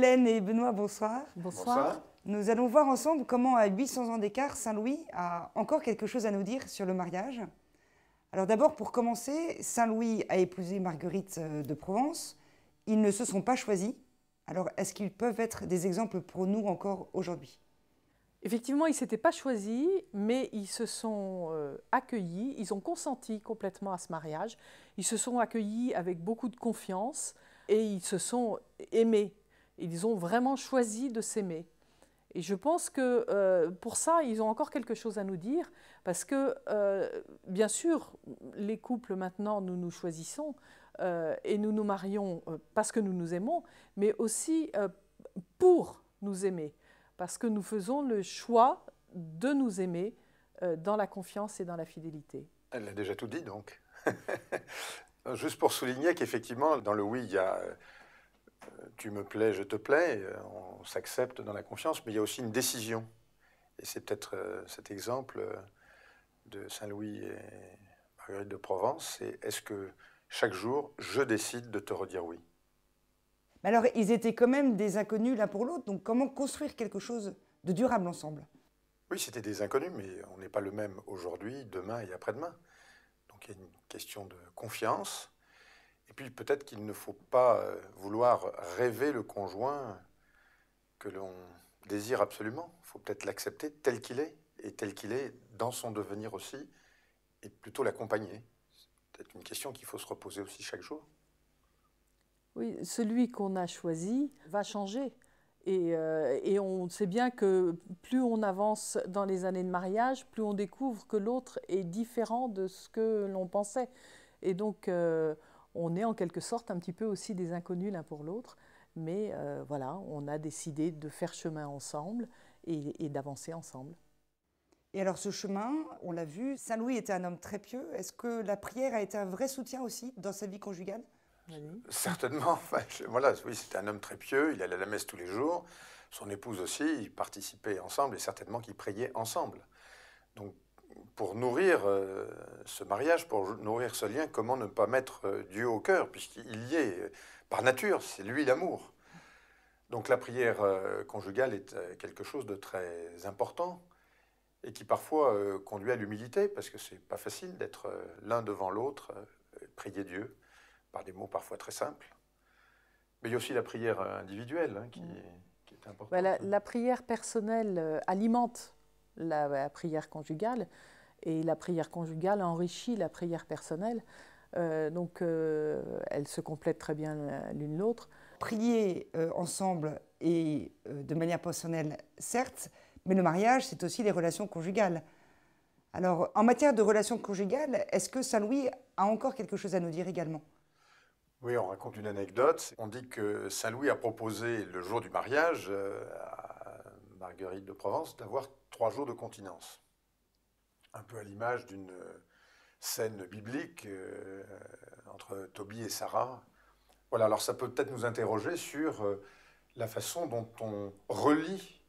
Hélène et Benoît, bonsoir. Bonsoir. Nous allons voir ensemble comment, à 800 ans d'écart, Saint-Louis a encore quelque chose à nous dire sur le mariage. Alors d'abord, pour commencer, Saint-Louis a épousé Marguerite de Provence. Ils ne se sont pas choisis. Alors, est-ce qu'ils peuvent être des exemples pour nous encore aujourd'hui? Effectivement, ils ne s'étaient pas choisis, mais ils se sont accueillis, ils ont consenti complètement à ce mariage, ils se sont accueillis avec beaucoup de confiance et ils se sont aimés. Ils ont vraiment choisi de s'aimer. Et je pense que pour ça, ils ont encore quelque chose à nous dire, parce que, bien sûr, les couples maintenant, nous nous choisissons et nous nous marions parce que nous nous aimons, mais aussi pour nous aimer, parce que nous faisons le choix de nous aimer dans la confiance et dans la fidélité. Elle a déjà tout dit, donc. Juste pour souligner qu'effectivement, dans le oui, il y a tu me plais, je te plais, on s'accepte dans la confiance, mais il y a aussi une décision. Et c'est peut-être cet exemple de Saint-Louis et Marguerite de Provence, c'est est-ce que chaque jour, je décide de te redire oui? Mais alors, ils étaient quand même des inconnus l'un pour l'autre, donc comment construire quelque chose de durable ensemble? Oui, c'était des inconnus, mais on n'est pas le même aujourd'hui, demain et après-demain. Donc il y a une question de confiance. Et puis peut-être qu'il ne faut pas vouloir rêver le conjoint que l'on désire absolument. Il faut peut-être l'accepter tel qu'il est, et tel qu'il est dans son devenir aussi, et plutôt l'accompagner. C'est peut-être une question qu'il faut se reposer aussi chaque jour. Oui, celui qu'on a choisi va changer. Et on sait bien que plus on avance dans les années de mariage, plus on découvre que l'autre est différent de ce que l'on pensait. Et donc, on est en quelque sorte un petit peu aussi des inconnus l'un pour l'autre. Mais voilà, on a décidé de faire chemin ensemble et d'avancer ensemble. Et alors ce chemin, on l'a vu, Saint-Louis était un homme très pieux. Est-ce que la prière a été un vrai soutien aussi dans sa vie conjugale? Oui. Certainement. Enfin, voilà, oui, c'était un homme très pieux, il allait à la messe tous les jours. Son épouse aussi, ils participaient ensemble et certainement qu'ils priaient ensemble. Donc, pour nourrir ce mariage, pour nourrir ce lien, comment ne pas mettre Dieu au cœur, puisqu'il y est par nature, c'est lui l'amour. Donc la prière conjugale est quelque chose de très important et qui parfois conduit à l'humilité, parce que c'est pas facile d'être l'un devant l'autre, prier Dieu, par des mots parfois très simples. Mais il y a aussi la prière individuelle qui est importante. Ben, la prière personnelle alimente la prière conjugale, et la prière conjugale enrichit la prière personnelle. Donc, elles se complètent très bien l'une l'autre. Prier ensemble et de manière personnelle, certes, mais le mariage, c'est aussi les relations conjugales. Alors, en matière de relations conjugales, est-ce que Saint-Louis a encore quelque chose à nous dire également? Oui, on raconte une anecdote. On dit que Saint-Louis a proposé le jour du mariage à Marguerite de Provence d'avoir 3 jours de continence. Un peu à l'image d'une scène biblique entre Tobie et Sarah. Voilà, alors ça peut peut-être nous interroger sur la façon dont on relie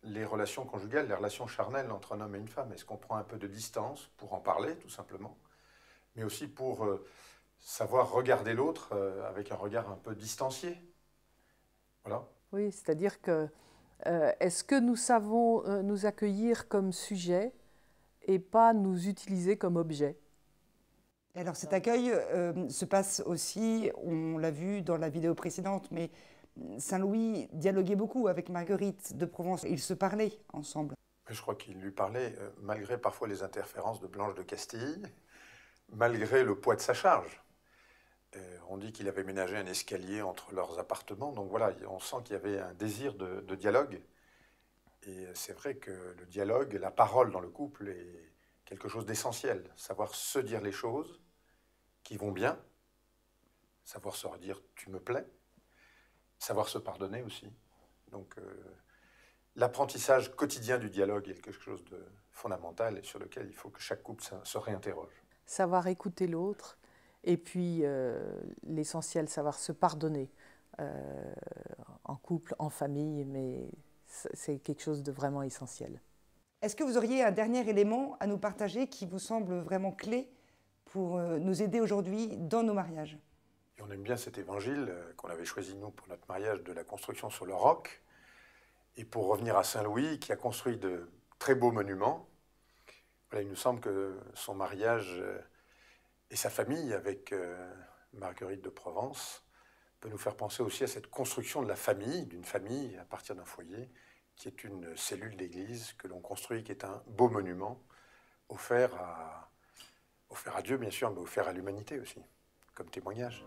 les relations conjugales, les relations charnelles entre un homme et une femme. Est-ce qu'on prend un peu de distance pour en parler, tout simplement, mais aussi pour savoir regarder l'autre avec un regard un peu distancié. Voilà. Oui, c'est-à-dire que est-ce que nous savons nous accueillir comme sujet et pas nous utiliser comme objet? Alors cet accueil se passe aussi, on l'a vu dans la vidéo précédente, mais Saint-Louis dialoguait beaucoup avec Marguerite de Provence. Ils se parlaient ensemble. Je crois qu'il lui parlait, malgré parfois les interférences de Blanche de Castille, malgré le poids de sa charge. On dit qu'il avait ménagé un escalier entre leurs appartements. Donc voilà, on sent qu'il y avait un désir de dialogue. Et c'est vrai que le dialogue, la parole dans le couple est quelque chose d'essentiel. Savoir se dire les choses qui vont bien, savoir se redire « tu me plais », savoir se pardonner aussi. Donc l'apprentissage quotidien du dialogue est quelque chose de fondamental et sur lequel il faut que chaque couple se réinterroge. Savoir écouter l'autre, et puis l'essentiel, savoir se pardonner en couple, en famille, mais c'est quelque chose de vraiment essentiel. Est-ce que vous auriez un dernier élément à nous partager qui vous semble vraiment clé pour nous aider aujourd'hui dans nos mariages? Il Et on aime bien cet évangile qu'on avait choisi, nous, pour notre mariage, de la construction sur le roc. Et pour revenir à Saint-Louis, qui a construit de très beaux monuments, voilà, il nous semble que son mariage et sa famille avec Marguerite de Provence peut nous faire penser aussi à cette construction de la famille, d'une famille à partir d'un foyer, qui est une cellule d'église que l'on construit, qui est un beau monument offert à Dieu, bien sûr, mais offert à l'humanité aussi, comme témoignage.